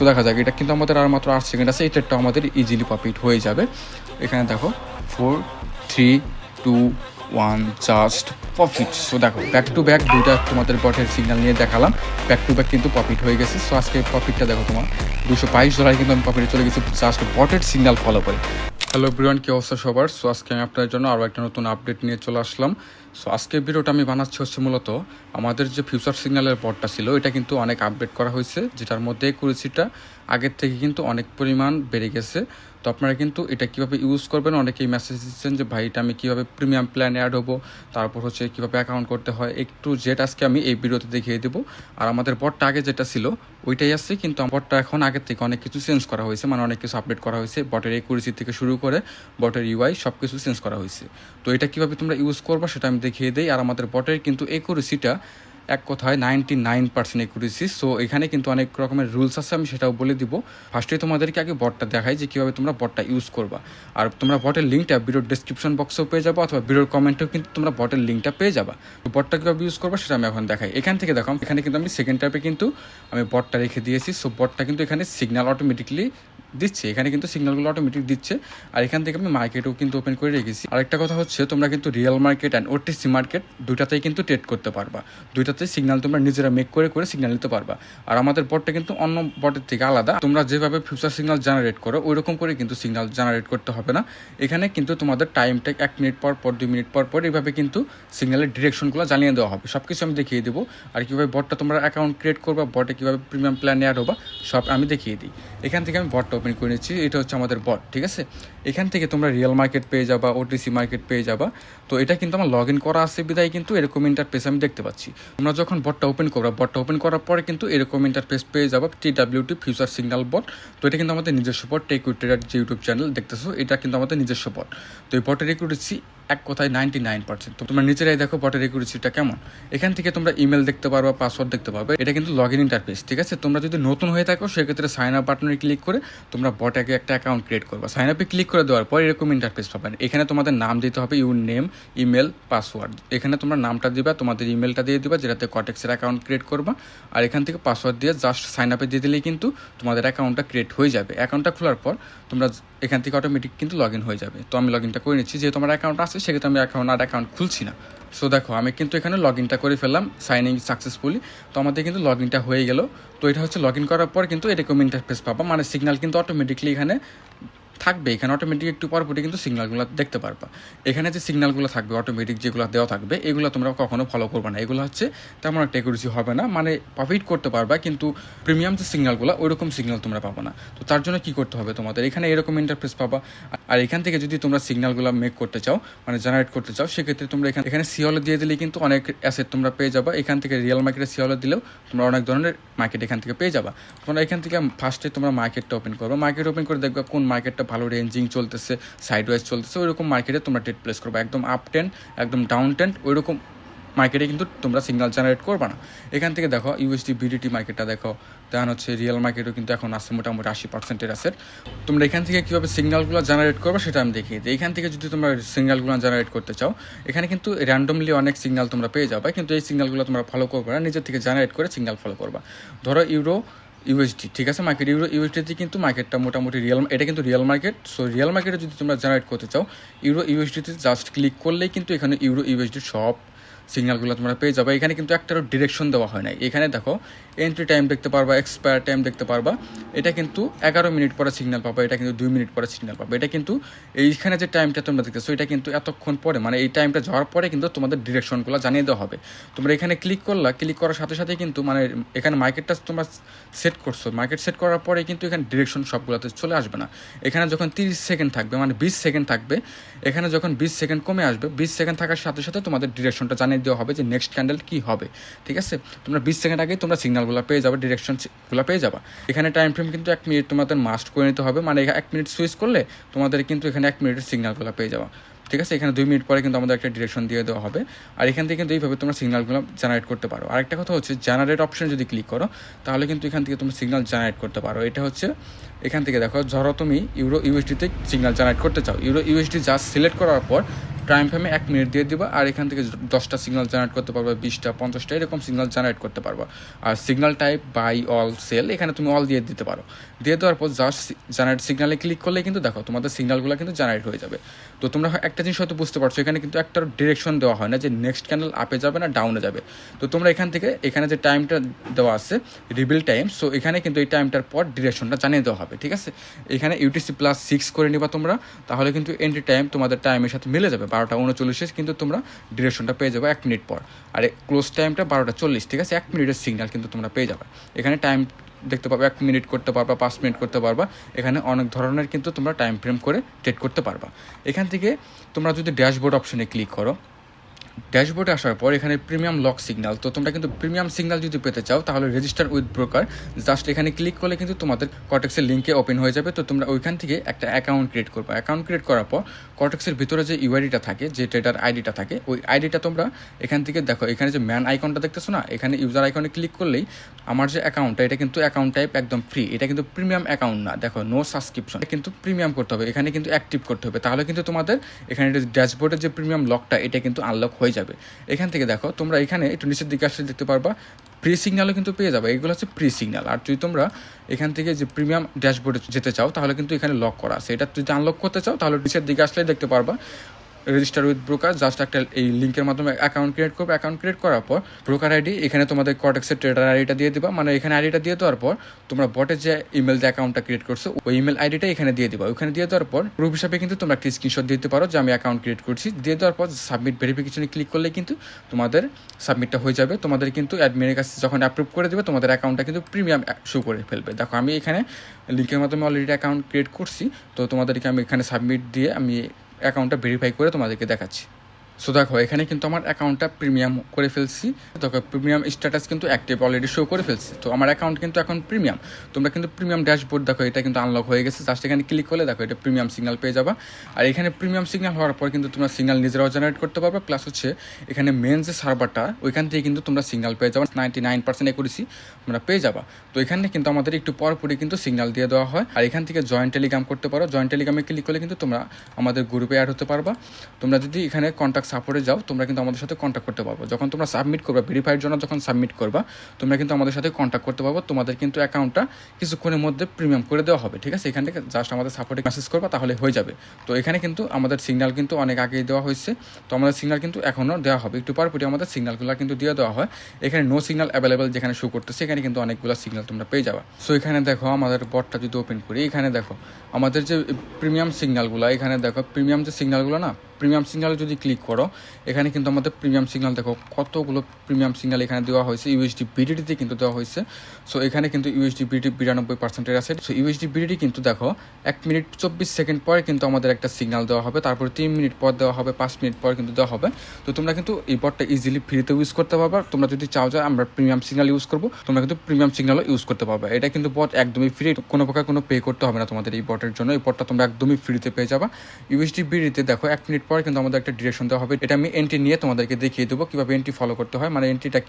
তো দেখা যাক, এটা কিন্তু আমাদের আর মাত্র 8 সেকেন্ড আছে, এই ট্রেডটা আমাদের ইজিলি প্রফিট হয়ে যাবে। এখানে দেখো 4 3 2 1 জাস্ট প্রফিট। সো দেখো ব্যাক টু ব্যাক দুইটা তোমাদের বটের সিগন্যাল নিয়ে দেখালাম, ব্যাক টু ব্যাক কিন্তু প্রফিট হয়ে গেছে। সো আজকে প্রফিটটা দেখো, তোমার $222 কিন্তু আমি প্রফিটে চলে গেছি জাস্ট বটের সিগন্যাল ফলো করে। হ্যালো এভরিওয়ান, কি অবস্থা সবার? সো আজকে আমি আপনাদের জন্য আরও একটা নতুন আপডেট নিয়ে চলে আসলাম। সো আজকের ভিডিওটা আমি বানাচ্ছি হচ্ছে মূলত আমাদের যে ফিউচার সিগন্যালের বটটা ছিল, এটা কিন্তু অনেক আপডেট করা হয়েছে, যেটার মধ্যে একুরেসিটা আগের থেকে কিন্তু অনেক পরিমাণ বেড়ে গেছে। তো আপনারা কিন্তু এটা কীভাবে ইউজ করবেন, অনেকেই মেসেজ দিচ্ছেন যে ভাই এটা আমি কীভাবে প্রিমিয়াম প্ল্যানে অ্যাড হবো, তারপর হচ্ছে কীভাবে অ্যাকাউন্ট করতে হয়, একটু জেট আজকে আমি এই ভিডিওতে দেখিয়ে দেবো। আর আমাদের বটটা আগে যেটা ছিল ওইটাই আসছে, কিন্তু আমার বটটা এখন আগের থেকে অনেক কিছু চেঞ্জ করা হয়েছে, মানে অনেক কিছু আপডেট করা হয়েছে। বটের একুরেসি থেকে শুরু করে বটের ইউআই সব কিছু চেঞ্জ করা হয়েছে। তো এটা কীভাবে তোমরা ইউজ করবা সেটা আমি দেখিয়ে দিই। আর আমাদের বটের কিন্তু একুরেসিটা এক কথায় 99% একুরেসি। সো এখানে কিন্তু অনেক রকমের রুলস আছে, আমি সেটাও বলে দিব। ফার্স্টে তোমাদেরকে আগে বটটা দেখাই যে কীভাবে তোমরা বটটা ইউজ করবা। আর তোমরা বটের লিঙ্কটা ভিডিওর ডিসক্রিপশন বক্সেও পেয়ে যাবো, অথবা ভিডিওর কমেন্টেও কিন্তু তোমরা বটের লিঙ্কটা পেয়ে যাবা। তো বটটা কীভাবে ইউজ করবা সেটা আমি এখন দেখাই। এখান থেকে দেখো, এখানে কিন্তু আমি সেকেন্ড ট্যাপে কিন্তু আমি বটটা রেখে দিয়েছি। সো বটটা কিন্তু এখানে সিগন্যাল অটোমেটিকলি দিচ্ছে, এখানে কিন্তু সিগন্যালগুলো অটোমেটিক দিচ্ছে। আর এখান থেকে আমি মার্কেটও কিন্তু ওপেন করে রেখেছি। আরেকটা কথা হচ্ছে, তোমরা কিন্তু real market and OTC market দুইটাতেই কিন্তু ট্রেড করতে পারবা, দুইটাতেই সিগন্যাল তোমরা নিজেরা মেক করে করে সিগন্যাল নিতে পারবা। আর আমাদের বটটা কিন্তু অন্য বটের থেকে আলাদা, তোমরা যেভাবে ফিউচার সিগন্যাল জেনারেট করো ওই রকম করে কিন্তু সিগন্যাল জেনারেট করতে হবে না। এখানে কিন্তু তোমাদের টাইমটা 1 মিনিট পর পর 2 মিনিট পর পর এইভাবে কিন্তু সিগন্যালের ডিরেকশনগুলো জানিয়ে দেওয়া হবে। সব কিছু আমি দেখিয়ে দেবো। আর কীভাবে বটটা তোমরা অ্যাকাউন্ট ক্রিয়েট করবা, বটে কীভাবে প্রিমিয়াম প্ল্যানে অ্যাড হবা, সব আমি দেখিয়ে দিই। এখান থেকে আমি বটটা ওপেন করে নিচ্ছি, এটা হচ্ছে আমাদের বট, ঠিক আছে। এখান থেকে তোমরা রিয়েল মার্কেট পেয়ে যাবা, ওটিসি মার্কেট পেয়ে যাবা। তো এটা কিন্তু আমার লগ ইন করা আছে বিদায় কিন্তু এরকম ইন্টারফেস আমি দেখতে পাচ্ছি। তোমরা যখন বটটা ওপেন করবা, বটটা ওপেন করার পরে কিন্তু এরকম ইন্টারফেস পেয়ে যাবা, TWT ফিউচার সিগন্যাল বট। তো এটা কিন্তু আমাদের নিজস্ব বট, টেক উইথ ট্রেডার যে ইউটিউব চ্যানেল দেখতেছো, এটা কিন্তু আমাদের নিজস্ব বট। তো এই বটের একুরেসি এক কথায় 99%। তো তোমরা নিচেরাই দেখো বটের একুরেসিটা কেমন। এখান থেকে তোমরা ইমেল দেখতে পারবা, পাসওয়ার্ড দেখতে পারবে। এটা কিন্তু লগ ইন ইন্টারফেস, ঠিক আছে। তোমরা যদি নতুন হয়ে থাকো সেক্ষেত্রে সাইন আপ বাটনে ক্লিক করে তোমরা বটে একটা অ্যাকাউন্ট ক্রিয়েট করবা। সাইন আপে ক্লিক করে দেওয়ার পর এরকম ইন্টারফেস পাবেন। এখানে তোমাদের নাম দিতে হবে, ইউর নেম, ইমেল, পাসওয়ার্ড। এখানে তোমরা নামটা দিবা, তোমাদের ইমেলটা দিয়ে দিবা যেটাতে কটেক্সের অ্যাকাউন্ট ক্রিয়েট করবা। আর এখান থেকে পাসওয়ার্ড দিয়ে জাস্ট সাইন আপে দিয়ে দিলেই কিন্তু তোমাদের অ্যাকাউন্টটা ক্রিয়েট হয়ে যাবে। অ্যাকাউন্টটা খোলার পর তোমরা এখান থেকে অটোমেটিক কিন্তু লগ ইন হয়ে যাবে। তো আমি লগ ইনটা করে নিচ্ছি, যেহেতু আমার অ্যাকাউন্ট আছে সেক্ষেত্রে আমি এখন আর অ্যাকাউন্ট খুলছি না। সো দেখো আমি কিন্তু এখানে লগ ইনটা করে ফেললাম, সাইন ইন সাকসেসফুলি। তো আমাদের কিন্তু লগ ইনটা হয়ে গেল। তো এটা হচ্ছে লগ ইন করার পর কিন্তু এরকম ইন্টারফেস পাবা, মানে সিগন্যাল কিন্তু অটোমেটিকলি এখানে থাকবে। এখানে অটোমেটিক একটু পরপরই কিন্তু সিগন্যালগুলো দেখতে পারবা। এখানে যে সিগন্যালগুলো থাকবে অটোমেটিক যেগুলো দেওয়া থাকবে, এগুলো তোমরা কখনো ফলো করবে না। এগুলো হচ্ছে তেমন একটা একুরেসি হবে না, মানে প্রফিট করতে পারবা কিন্তু প্রিমিয়াম যে সিগন্যালগুলো ওই রকম সিগন্যাল তোমরা পাবো না। তো তার জন্য কী করতে হবে, তোমাদের এখানে এরকম ইন্টারফেস পাবা। আর এখান থেকে যদি তোমরা সিগন্যালগুলো মেক করতে চাও, মানে জেনারেট করতে চাও, সেক্ষেত্রে তোমরা এখানে সিওলে দিয়ে দিলে কিন্তু অনেক অ্যাসেট তোমরা পেয়ে যাবা। এখান থেকে রিয়েল মার্কেটে সিওলে দিলেও তোমরা অনেক ধরনের মার্কেট এখান থেকে পেয়ে যাবা। তোমরা এখান থেকে ফার্স্টে তোমরা মার্কেটটা ওপেন করবে, মার্কেট ওপেন করে দেখবা কোন মার্কেটটা ভালো রেঞ্জিং চলতেছে, সাইডওয়াইজ চলতেছে, ওইরকম মার্কেটে তোমরা ট্রেড প্লেস করবে। একদম আপ ট্রেন্ড, একদম ডাউন ট্রেন্ড ওইরকম মার্কেটে কিন্তু তোমরা সিগন্যাল জেনারেট করবে না। এখান থেকে দেখো ইউএসডি বিডিটি মার্কেটটা দেখো, তেমন হচ্ছে রিয়েল মার্কেটও কিন্তু এখন আছে মোটামুটি 80%-এর আছে। তোমরা এখান থেকে কীভাবে সিগন্যালগুলো জেনারেট করবে সেটা আমি দেখিয়ে দিই। এখান থেকে যদি তোমরা সিগন্যালগুলো জেনারেট করতে চাও, এখানে কিন্তু র্যান্ডমলি অনেক সিগন্যাল তোমরা পেয়ে যাবে, কিন্তু এই সিগন্যালগুলো তোমরা ফলো করবে না, নিজের থেকে জেনারেট করে সিগন্যাল ফলো করবা। ধরো ইউরো ইউএসডি, ঠিক আছে, মার্কেট ইউরো ইউএসডিতে কিন্তু মার্কেটটা মোটামুটি এটা কিন্তু রিয়েল মার্কেট। সো রিয়েল মার্কেটে যদি তোমরা জেনারেট করতে চাও, ইউরো ইউএসডিতে জাস্ট ক্লিক করলেই কিন্তু এখানে ইউরো ইউএসডির সব সিগন্যালগুলো তোমরা পেয়ে যাবে। এখানে কিন্তু একটারও ডিরেকশন দেওয়া হয় নাই। এখানে দেখো এন্ট্রি টাইম দেখতে পারবা, এক্সপায়ার টাইম দেখতে পারবা। এটা কিন্তু 11 মিনিট পরে সিগন্যাল পাবা, এটা কিন্তু 2 মিনিট পরে সিগন্যাল পাবা। এটা কিন্তু এইখানে যে টাইমটা তোমরা দেখতেছো এটা কিন্তু এতক্ষণ পরে, মানে এই টাইমটা যাওয়ার পরে কিন্তু তোমাদের ডিরেকশনগুলো জানিয়ে দেওয়া হবে। তোমরা এখানে ক্লিক করার সাথে সাথে কিন্তু মানে এখানে মার্কেটটা তোমরা সেট করছো, মার্কেট সেট করার পরে কিন্তু এখানে ডিরেকশন সবগুলোতে চলে আসবে না। এখানে যখন 30 সেকেন্ড থাকবে, মানে 20 সেকেন্ড থাকবে, এখানে যখন 20 সেকেন্ড কমে আসবে, 20 সেকেন্ড থাকার সাথে সাথে তোমাদের ডিরেকশনটা জানিয়ে দেওয়া হবে যে নেক্সট ক্যান্ডেল কী হবে, ঠিক আছে। তোমরা 20 সেকেন্ড আগেই তোমরা সিগন্যালগুলো পেয়ে যাবে, ডিরেকশনগুলো পেয়ে যাবা। এখানে টাইম ফ্রেম কিন্তু 1 মিনিট তোমাদের মাস্ট করে নিতে হবে, মানে 1 মিনিট সুইচ করলে তোমাদের কিন্তু এখানে 1 মিনিটের সিগন্যালগুলো পেয়ে যাওয়া, ঠিক আছে। এখানে 2 মিনিট পরে কিন্তু আমাদের একটা ডিরেকশন দিয়ে দেওয়া হবে। আর এখান থেকে কিন্তু এইভাবে তোমরা সিগন্যালগুলো জেনারেট করতে পারো। আরেকটা কথা হচ্ছে জেনারেট অপশন যদি ক্লিক করো তাহলে কিন্তু এখান থেকে তুমি সিগন্যাল জেনারেট করতে পারো। এটা হচ্ছে এখান থেকে দেখো, ধরো তুমি ইউরো ইউএসডিতে সিগন্যাল জেনারেট করতে চাও, ইউরো ইউএসডি জাস্ট সিলেক্ট করার পর টাইম ফ্রেমে 1 মিনিট দিয়ে দিবা, আর এখান থেকে 10টা সিগন্যাল জেনারেট করতে পারবা, 20টা 50টা এরকম সিগন্যাল জেনারেট করতে পারবা। আর signal type buy or sell, এখানে তুমি অল দিয়ে দিতে পারো। দিয়ে দেওয়ার পর জাস্ট জেনারেট সিগন্যালে ক্লিক করলে কিন্তু দেখো তোমাদের সিগন্যালগুলো কিন্তু জেনারেট হয়ে যাবে। তো তোমরা একটা জিনিস হয়তো বুঝতে পারছো, এখানে কিন্তু একটা ডিরেকশন দেওয়া হয় না যে নেক্সট ক্যান্ডেল আপে যাবে না ডাউনে যাবে। তো তোমরা এখান থেকে এখানে যে টাইমটা দেওয়া আছে রিভিল টাইম, সো এখানে কিন্তু এই টাইমটার পর ডিরেকশনটা জানিয়ে দেওয়া হবে, ঠিক আছে। এখানে UTC+6 করে নিবা তোমরা, তাহলে কিন্তু এন্ট্রি টাইম তোমাদের টাইমের সাথে মিলে যাবে। 12টা 39 কিন্তু তোমরা ডিরেকশনটা পেয়ে যাবে 1 মিনিট পর। আর ক্লোজ টাইমটা 12টা 40, ঠিক আছে। 1 মিনিটের সিগন্যাল কিন্তু তোমরা পেয়ে যাবে। এখানে টাইম দেখতে পাবে 1 মিনিট করতে পারবা, 5 মিনিট করতে পারবা। এখানে অনেক ধরনের কিন্তু তোমরা টাইম ফ্রেম করে ট্রেড করতে পারবা। এখান থেকে তোমরা যদি ড্যাশবোর্ড অপশনে ক্লিক করো, ড্যাশবোর্ডে আসার পর এখানে প্রিমিয়াম লক সিগন্যাল, তো তোমরা কিন্তু প্রিমিয়াম সিগন্যাল যদি পেতে চাও তাহলে রেজিস্টার উইথ ব্রোকার জাস্ট এখানে ক্লিক করলে কিন্তু তোমাদের কর্টেক্সের লিঙ্কে ওপেন হয়ে যাবে। তো তোমরা ওইখান থেকে একটা অ্যাকাউন্ট ক্রিয়েট করবে। অ্যাকাউন্ট ক্রিয়েট করার পর কর্টেক্সের ভিতরে যে ইউআইডিটা থাকে, যে ট্রেডার আইডিটা থাকে, ওই আইডিটা তোমরা এখান থেকে দেখো, এখানে যে ম্যান আইকনটা দেখতেছো না, এখানে ইউজার আইকনে ক্লিক করলেই আমার যে অ্যাকাউন্টটা, এটা কিন্তু অ্যাকাউন্ট টাইপ একদম ফ্রি, এটা কিন্তু প্রিমিয়াম অ্যাকাউন্ট না। দেখো নো সাবস্ক্রিপশন, কিন্তু প্রিমিয়াম করতে হবে, এখানে কিন্তু অ্যাক্টিভ করতে হবে, তাহলে কিন্তু তোমাদের এখানে ড্যাশবোর্ডের যে প্রিমিয়াম লকটা এটা কিন্তু আনলক হয়ে যাবে। এখান থেকে দেখো তোমরা এখানে একটু নিচের দিকে আসলে দেখতে পারবা প্রি সিগন্যালও কিন্তু পেয়ে যাবে। এগুলো হচ্ছে প্রি সিগন্যাল। আর যদি তোমরা এখান থেকে যে প্রিমিয়াম ড্যাশবোর্ডে যেতে চাও তাহলে কিন্তু এখানে লক করা আছে, এটা যদি আনলক করতে চাও তাহলে নিচের দিকে আসলে দেখতে পারবা রেজিস্টার উইথ ব্রোকার, জাস্ট একটা এই লিঙ্কের মাধ্যমে অ্যাকাউন্ট ক্রিয়েট করবে। অ্যাকাউন্ট ক্রিয়েট করার পর ব্রোকার আইডি এখানে তোমাদের কর্টেক্সের ট্রেডার আইডিটা দিয়ে দিবা, মানে এখানে আইডিটা দিয়ে দেওয়ার পর তোমরা বটের যে ইমেল দিয়ে অ্যাকাউন্টটা ক্রিয়েট করছো ওই ইমেল আইডিটা এখানে দিয়ে দিবা। ওখানে দিয়ে দেওয়ার পর প্রুফ হিসাবে কিন্তু তোমরা একটা স্ক্রিনশট দিতে পারো যে আমি অ্যাকাউন্ট ক্রিয়েট করছি। দিয়ে দেওয়ার পর সাবমিট ভেরিফিকেশনে ক্লিক করলে কিন্তু তোমাদের সাবমিটটা হয়ে যাবে। তোমাদের কিন্তু অ্যাডমিনের কাছে যখন অ্যাপ্রুভ করে দেবে তোমাদের অ্যাকাউন্টটা কিন্তু প্রিমিয়াম শো করে ফেলবে। দেখো আমি এখানে লিঙ্কের মাধ্যমে অলরেডি অ্যাকাউন্ট ক্রিয়েট করছি, তো তোমাদেরকে আমি এখানে সাবমিট দিয়ে আমি অ্যাকাউন্টটা ভেরিফাই করে তোমাদেরকে দেখাচ্ছি। সো দেখো এখানে কিন্তু আমার অ্যাকাউন্টটা প্রিমিয়াম করে ফেলছি। দেখো প্রিমিয়াম স্ট্যাটাস কিন্তু অ্যাক্টিভ অলরেডি শো করে ফেলছি। তো আমার অ্যাকাউন্ট কিন্তু এখন প্রিমিয়াম। তোমরা কিন্তু প্রিমিয়াম ড্যাশবোর্ড দেখো এটা কিন্তু আনলক হয়ে গেছে। জাস্ট এখানে ক্লিক করলে দেখো এটা প্রিমিয়াম সিগন্যাল পেয়ে যাবা। আর এখানে প্রিমিয়াম সিগন্যাল হওয়ার পর কিন্তু তোমরা সিগন্যাল নিজেরাও জেনারেট করতে পারবে, প্লাস হচ্ছে এখানে মেন যে সার্ভারটা ওইখান থেকে কিন্তু তোমরা সিগন্যাল পেয়ে যাবা। 99% অ্যাকুরেসি তোমরা পেয়ে যাবা। তো এখানে কিন্তু আমাদের একটু পরপরই কিন্তু সিগন্যাল দিয়ে দেওয়া হয়। আর এখান থেকে জয়েন্ট টেলিগ্রাম করতে পারো। জয়েন্ট টেলিগ্রামে ক্লিক করলে কিন্তু তোমরা আমাদের গ্রুপে অ্যাড হতে পারবা। তোমরা যদি এখানে কন্ট্যাক্ট সাপোর্টে যাও তোমরা কিন্তু আমাদের সাথে কন্ট্যাক্ট করতে পারবো। যখন তোমরা সাবমিট করবা, ভেরিফাইয়ের জন্য যখন সাবমিট করবা তোমরা কিন্তু আমাদের সাথে কন্ট্যাক্ট করতে পারবো। তোমাদের কিন্তু অ্যাকাউন্টটা কিছুক্ষণের মধ্যে প্রিমিয়াম করে দেওয়া হবে, ঠিক আছে। এখান থেকে জাস্ট আমাদের সাপোর্টে মেসেজ করবা তাহলে হয়ে যাবে। তো এখানে কিন্তু আমাদের সিগন্যাল কিন্তু অনেক আগেই দেওয়া হয়েছে, তো আমাদের সিগন্যাল কিন্তু এখনও দেওয়া হবে। একটু পরপরই আমাদের সিগন্যালগুলো কিন্তু দিয়ে দেওয়া হয়। এখানে নো সিগন্যাল অ্যাভেলেবেল যেখানে শো করতেছে এখানে কিন্তু অনেকগুলো সিগন্যাল তোমরা পেয়ে যাবা। সো এখানে দেখো আমাদের বটটা যদি ওপেন করি, এখানে দেখো আমাদের যে প্রিমিয়াম সিগন্যালগুলো, এখানে দেখো প্রিমিয়াম যে সিগন্যালগুলো না, প্রিমিয়াম সিগন্যালে যদি ক্লিক করো এখানে কিন্তু আমাদের প্রিমিয়াম সিগন্যাল দেখো কতগুলো প্রিমিয়াম সিগন্যাল এখানে দেওয়া হয়েছে। USD/BTD কিন্তু দেওয়া হয়েছে। সো এখানে কিন্তু USD/BTD 92% আছে। সো USD/BTD কিন্তু দেখো 1 মিনিট 24 সেকেন্ড পরে কিন্তু আমাদের একটা সিগন্যাল দেওয়া হবে, তারপর 3 মিনিট পর দেওয়া হবে, 5 মিনিট পর কিন্তু দেওয়া হবে। তো তোমরা কিন্তু এই বটটা ইজিলি ফ্রিতে ইউজ করতে পারবা। তোমরা যদি চাও যে আমরা প্রিমিয়াম সিগন্যাল ইউজ করবো তোমরা কিন্তু প্রিমিয়াম সিগন্যালও ইউজ করতে পারবে। এটা কিন্তু বট একদমই ফ্রি, কোনো প্রকার কোনো পে করতে হবে না তোমাদের এই বটের জন্য। এই বটটা তোমরা একদমই ফ্রিতে পেয়ে যাবা। USD/BTD দেখো 1 মিনিট পর কিন্তু আমাদের একটা ডিরেকশন দেওয়া হবে। এটা আমি এন্ট্রি নিয়ে তোমাদেরকে দেখিয়ে দেবো কীভাবে এন্ট্রি ফলো করতে হয়, মানে এন্ট্রিটা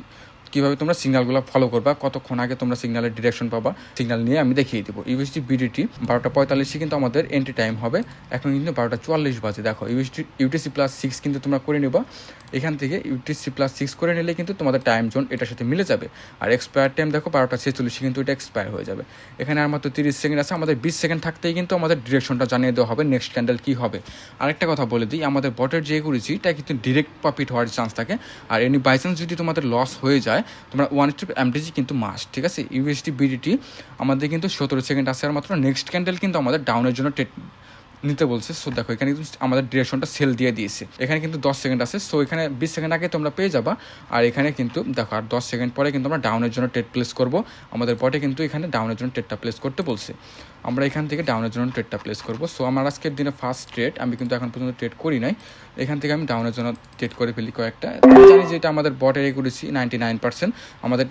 কীভাবে তোমরা সিগন্যালগুলো ফলো করবা, কতক্ষণ আগে তোমরা সিগন্যালের ডিরেকশন পাবা সিগন্যাল নিয়ে আমি দেখিয়ে দেবো। USD/BTD 12:45 কিন্তু আমাদের এন্ট্রি টাইম হবে। এখন কিন্তু 12:44 বাজে। দেখো UTC+6 কিন্তু তোমরা করে নেবা। এখান থেকে UTC+6 করে নিলে কিন্তু তোমাদের টাইম জোন এটার সাথে মিলে যাবে। আর এক্সপায়ার টাইম দেখো 12:46 কিন্তু এটা এক্সপায়ার হয়ে যাবে। এখানে আর মাত্র 30 সেকেন্ড আছে। আমাদের 20 সেকেন্ড থাকতেই কিন্তু আমাদের ডিরেকশনটা জানিয়ে দেওয়া হবে নেক্সট ক্যান্ডেল কী হবে। আরেকটা কথা বলে দিই, আমাদের বটের যে করেছি এটা কিন্তু ডিরেক্ট প্রফিট হওয়ার চান্স থাকে। আর এনি বাইচান্স যদি তোমাদের লস হয়ে যায় তোমরা 1 স্টেপ MTG কিন্তু মাস্ট, ঠিক আছে। USD/BTD আমাদের কিন্তু 17 সেকেন্ড আছে আর মাত্র। নেক্সট ক্যান্ডেল কিন্তু আমাদের ডাউনের জন্য নিতে বলছে। সো দেখো এখানে কিন্তু আমাদের ডিরেকশনটা সেল দিয়ে দিয়েছে। এখানে কিন্তু 10 সেকেন্ড আছে। সো এখানে 20 সেকেন্ড আগে তোমরা পেয়ে যাবা। আর এখানে কিন্তু দেখো আর 10 সেকেন্ড পরে কিন্তু আমরা ডাউনের জন্য ট্রেড প্লেস করব। আমাদের বটে কিন্তু এখানে ডাউনের জন্য ট্রেডটা প্লেস করতে বলছে। আমরা এখান থেকে ডাউনের জন্য ট্রেডটা প্লেস করব। সো আমার আজকের দিনে ফার্স্ট ট্রেড, আমি কিন্তু এখন পর্যন্ত ট্রেড করি নাই। এখান থেকে আমি ডাউনের জন্য ট্রেড করে ফেলি কয়েকটা। জানি যে এটা আমাদের বটের করেছি 99%, আমাদের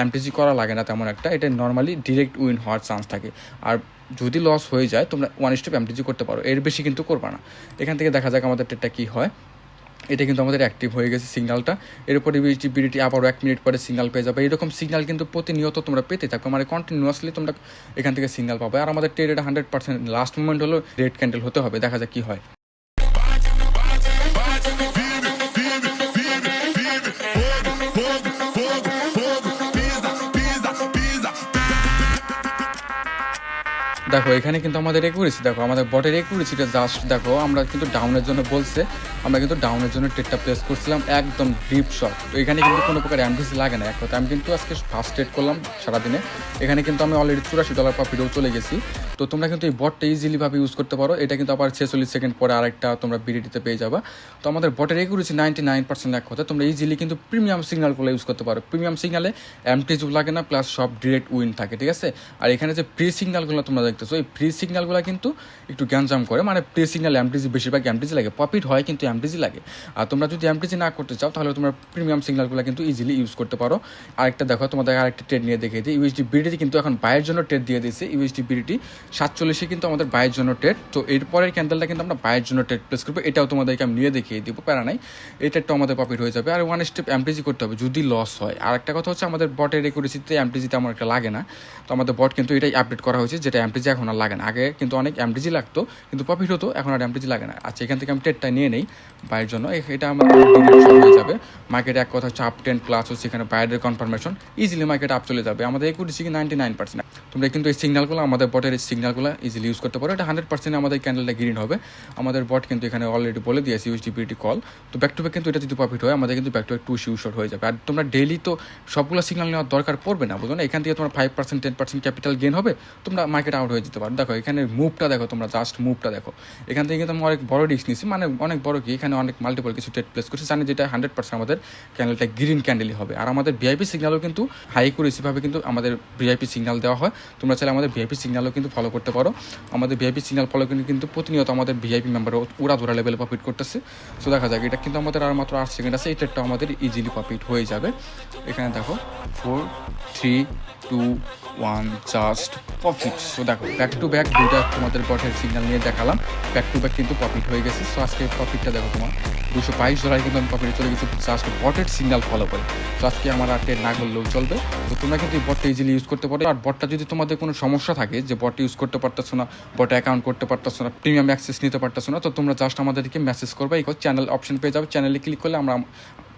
MTG করা লাগে না তেমন একটা। এটা নর্মালি ডিরেক্ট উইন হওয়ার চান্স থাকে। আর যদি লস হয়ে যায় তোমরা 1 স্টেপ MTG করতে পারো, এর বেশি কিন্তু করবা না। এখান থেকে দেখা যাক আমাদের ট্রেডটা কী হয়। এটা কিন্তু আমাদের অ্যাক্টিভ হয়ে গেছে সিগন্যালটা। এরপরে USD/BTD আবারও 1 মিনিট পরে সিগন্যাল পেয়ে যাবে। এরকম সিগন্যাল কিন্তু প্রতিনিয়ত তোমরা পেতে থাকবে, মানে কন্টিনিউয়াসলি তোমরা এখান থেকে সিগন্যাল পাবে। আর আমাদের ট্রেড এটা 100% লাস্ট মোমেন্ট হলো রেড ক্যান্ডেল হতে হবে। দেখা যাক কী হয়। দেখো এখানে কিন্তু আমাদের একুরেসি দেখো, আমাদের বটের একুরেসিটা জাস্ট দেখো, আমরা কিন্তু ডাউনের জন্য বলছে, আমরা কিন্তু ডাউনের জন্য ট্রেডটা প্লেস করছিলাম একদম ডিপ শট। তো এখানে কিন্তু কোনো প্রকার এমডিসি লাগে না। এক কথা আমি কিন্তু আজকে ফার্স্ট ট্রেড করলাম সারাদিনে, এখানে কিন্তু আমি অলরেডি $84 প্রফিটেও চলে গেছি। তো তোমরা কিন্তু এই বটটা ইজিলিভাবে ইউজ করতে পারো। এটা কিন্তু আবার 46 সেকেন্ড পরে আরেকটা তোমরা বিডিটিতে পেয়ে যাবা। তো আমাদের বটের একুরেসি 99% এক কথা। তোমরা ইজিলি কিন্তু প্রিমিয়াম সিগন্যালগুলো ইউজ করতে পারো। প্রিমিয়াম সিগনালে এমটিজু লাগে না, প্লাস সব ডিরেক্ট উইন থাকে, ঠিক আছে। আর এখানে যে প্রি সিগন্যালগুলো তোমরা দেখতেছো, এই প্রি সিগন্যালগুলো কিন্তু একটু গ্যাঞ্জাম করে, মানে প্রি সিগন্যাল এমটিজি বেশিরভাগ এমটিজি লাগে, প্রফিট হয় কিন্তু এমটিজি লাগে। আর তোমরা যদি এমটিজি না করতে চাও তাহলে তোমরা প্রিমিয়াম সিগন্যালগুলো কিন্তু ইজিলি ইউজ করতে পারো। আরেকটা দেখো, তোমাদের আরেকটা ট্রেড নিয়ে দেখিয়ে দিই। ইউএসডি বিডিটি কিন্তু এখন বাইয়ের জন্য ট্রেড দিয়ে দিয়েছে। ইউএসডি বিডিটি 47 কিন্তু আমাদের বাইয়ের জন্য ট্রেড। তো এরপরের ক্যান্ডেলটা কিন্তু আমরা বাইয়ের জন্য ট্রেড প্লেস করবো, এটাও তোমাদেরকে আমি নিয়ে দেখিয়ে দিব, প্যারা নাই। এই ট্রেডটা আমাদের প্রফিট হয়ে যাবে। আর ওয়ান স্টেপ এমটিজি করতে হবে যদি লস হয়। আর একটা কথা হচ্ছে আমাদের বটের একুরেসিতে এমটিজিতে আমার একটা লাগে না। তো আমাদের বট কিন্তু এটাই আপডেট করা হয়েছে, যেটা এমটিজি এখন আর লাগে না। আগে কিন্তু অনেক এমটিজি লাগতো কিন্তু প্রফিট হতো, এখন আর এমটিজি লাগে না। আচ্ছা, এখান থেকে আমি ট্রেডটা নিয়ে নেই বাইরের জন্য, এটা আমাদের হয়ে যাবে। মার্কেটে এক কথা হচ্ছে আপ 10 প্লাস হচ্ছে, এখানে বাইরের কনফার্মেশন ইজিলি মার্কেট আপ চলে যাবে। আমাদের একুরেসি 99%। তোমরা কিন্তু এই সিগন্যালগুলো, আমাদের বটের এই সিগন্যালগুলো ইজিলি ইউজ করতে পারো। এটা 100% আমাদের ক্যান্ডেলটা গ্রিন হবে। আমাদের বট কিন্তু এখানে অলরেডি বলে দিয়েছে ইউএসডি বিডিটি কল। তো ব্যাক টু ব্যাক কিন্তু এটা যদি প্রফিট হয়, আমাদের কিন্তু ব্যাক টু ব্যাক 2 শিউ শট হয়ে যাবে। আর তোমরা ডেইলি তো সবগুলো সিগন্যাল নেওয়ার দরকার পড়বে না, বুঝো না। এখান থেকে তোমার 5% 10% ক্যাপিটাল গেইন হবে, তোমরা মার্কেট আউট হয়ে যেতে পারো। দেখো এখানে মুভটা দেখো, তোমরা জাস্ট মুভটা দেখো। এখান থেকে কিন্তু আমি অনেক বড় রিস্ক নিচ্ছি, মানে অনেক বড় কি, এখানে অনেক মাল্টিপল কিছু ট্রেড প্লেস করছি, জানি যেটা 100% আমাদের ক্যান্ডেলটা গ্রিন ক্যান্ডেলই হবে। আর আমাদের ভিআইপি সিগন্যালও কিন্তু হাই একুরেসিভাবে কিন্তু আমাদের ভিআইপি সিগন্যাল দেওয়া হয়। তোমরা চাইলে আমাদের ভিআইপি সিগন্যালও কিন্তু ফলো করতে পারো। আমাদের ভিআইপি সিগন্যাল ফলো কিন্তু প্রতিনিয়ত আমাদের ভিআইপি মেম্বার ওরা ধরা লেভেলে প্রফিট করতেছে। সো দেখা যাক, এটা কিন্তু আমাদের আর মাত্র 8 সেকেন্ড আছে, এই ট্রেডটা আমাদের ইজিলি প্রফিট হয়ে যাবে। এখানে দেখো 4 3 2 1 জাস্ট প্রফিট। সো দেখো ব্যাক টু ব্যাক দুইটা তোমাদের বটের সিগন্যাল নিয়ে দেখালাম, ব্যাক টু ব্যাক কিন্তু প্রফিট হয়ে গেছে। সো আজকে প্রফিটটা দেখো, তোমার $222 কিন্তু আমি প্রফিটে চলে গেছি জাস্ট বটের সিগন্যাল ফলো করে। তো আজকে আমার আর ট্রেড না করলেও চলবে। তো তোমরা কিন্তু এই বটটা ইজিলি ইউজ করতে পারো। আর বটটা যদি তোমাদের কোনো সমস্যা থাকে যে বটটা ইউজ করতে পারতেছো না, বটে অ্যাকাউন্ট করতে পারতেছো না, প্রিমিয়াম অ্যাক্সেস নিতে পারতেছো না, তো তোমরা জাস্ট আমাদেরকে মেসেজ করবে। এই চ্যানেল অপশন পেয়ে যাবে, চ্যানেলে ক্লিক করলে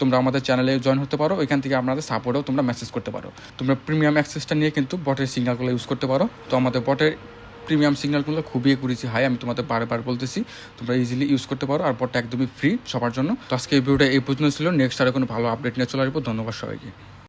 তোমরা আমাদের চ্যানেলে জয়েন হতে পারো। ওইখান থেকে আপনাদের সাপোর্টেও তোমরা মেসেজ করতে পারো। তোমরা প্রিমিয়াম অ্যাক্সেসটা নিয়ে কিন্তু বটের সিগন্যালগুলো ইউজ করতে পারো। তো আমাদের বটের প্রিমিয়াম সিগন্যালগুলো খুবই একুরেসি হাই, আমি তোমাদের বারবার বলতেছি, তোমরা ইজিলি ইউজ করতে পারো। আর বটটা একদমই ফ্রি সবার জন্য। তো আজকে এই ভিডিওটা এই পর্যন্ত ছিল। নেক্সট আরও কোনো ভালো আপডেট নিয়ে চলে আসবো। ধন্যবাদ সবাইকে।